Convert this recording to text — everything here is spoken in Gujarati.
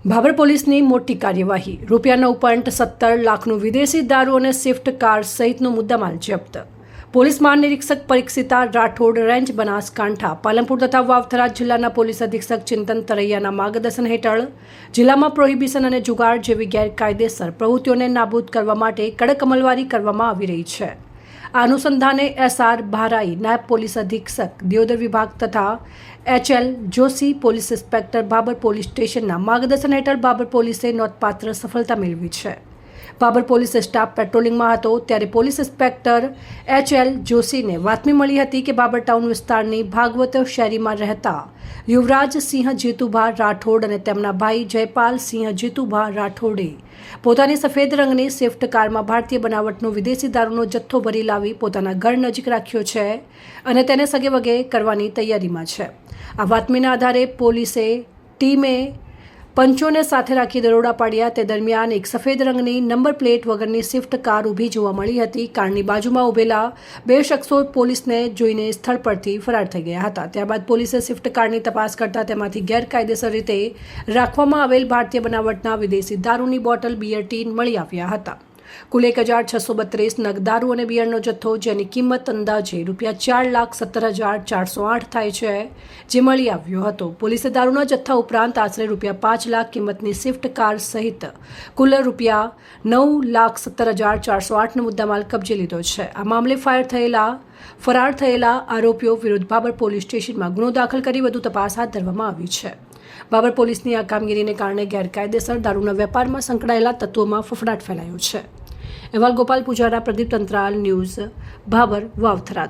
ભાભર પોલીસની મોટી કાર્યવાહી, ₹9.17 લાખનું વિદેશી દારૂ અને સ્વિફ્ટ કાર સહિતનો મુદ્દામાલ જપ્ત। પોલીસ મહાનિરીક્ષક પરીક્ષિતા રાઠોડ, રેન્જ બનાસકાંઠા, પાલનપુર તથા વાવથરા જિલ્લાના પોલીસ અધિક્ષક ચિંતન તરૈયાના માર્ગદર્શન હેઠળ જિલ્લામાં પ્રોહિબિશન અને જુગાર જેવી ગેરકાયદેસર પ્રવૃત્તિઓને નાબૂદ કરવા માટે કડક અમલવારી કરવામાં આવી રહી છે। આ અનુસંધાને SR ભારાઈ, નાયબ પોલીસ અધિક્ષક દિયોદર વિભાગ તથા HL Joshi, police inspector Bhabhar police સ્ટેશનના માર્ગદર્શન હેઠળ ભાભર પોલીસે નોંધપાત્ર સફળતા મેળવી છે। ભાભર પોલીસ સ્ટાફ પેટ્રોલિંગમાં હતો ત્યારે પોલીસ ઇન્સ્પેક્ટર HL જોશીને બાતમી મળી હતી કે ભાભર ટાઉન વિસ્તારની ભાગવત શેરીમાં રહેતા યુવરાજસિંહ જીતુભા રાઠોડ અને તેમના ભાઈ જયપાલસિંહ જીતુભા રાઠોડે પોતાની સફેદ રંગની સ્વિફ્ટ કારમાં ભારતીય બનાવટનો વિદેશી દારૂનો જથ્થો ભરી લાવી પોતાના ઘર નજીક રાખ્યો છે અને તેને સગેવગે કરવાની તૈયારીમાં છે। આ બાતમીના આધારે પોલીસે ટીમે પંચોને સાથે રાખી દરોડા પાડ્યા। તે દરમિયાન એક સફેદ રંગની નંબર પ્લેટ વગરની સ્વિફ્ટ કાર ઊભી જોવા મળી હતી। કારની બાજુમાં ઊભેલા બે શખ્સો પોલીસને જોઈને સ્થળ પરથી ફરાર થઈ ગયા હતા। ત્યારબાદ પોલીસે સ્વિફ્ટ કારની તપાસ કરતા તેમાંથી ગેરકાયદેસર રીતે રાખવામાં આવેલ ભારતીય બનાવટના વિદેશી દારૂની બોટલ, બિયર ટીન મળી આવ્યા હતા। કુલ 1632 નગ દારૂ અને બિયરનો જથ્થો, જેની કિંમત અંદાજે ₹4,17,408 થાય છે, જે મળી આવ્યો હતો। પોલીસે દારૂના જથ્થા ઉપરાંત આશરે ₹5 લાખ કિંમતની સ્વિફ્ટ કાર સહિત કુલ ₹9,17,408નો મુદ્દામાલ કબજે લીધો છે। આ મામલે ફરાર થયેલા આરોપીઓ વિરુદ્ધ ભાભર પોલીસ સ્ટેશનમાં ગુનો દાખલ કરી વધુ તપાસ હાથ ધરવામાં આવી છે। ભાભર પોલીસની આ કામગીરીને કારણે ગેરકાયદેસર દારૂના વેપારમાં સંકળાયેલા તત્વોમાં ફફડાટ ફેલાયો છે। અહેવાલ ગોપાલ પૂજારા, પ્રદીપ તંત્રાલ, ન્યૂઝ ભાભર, વાવથરા।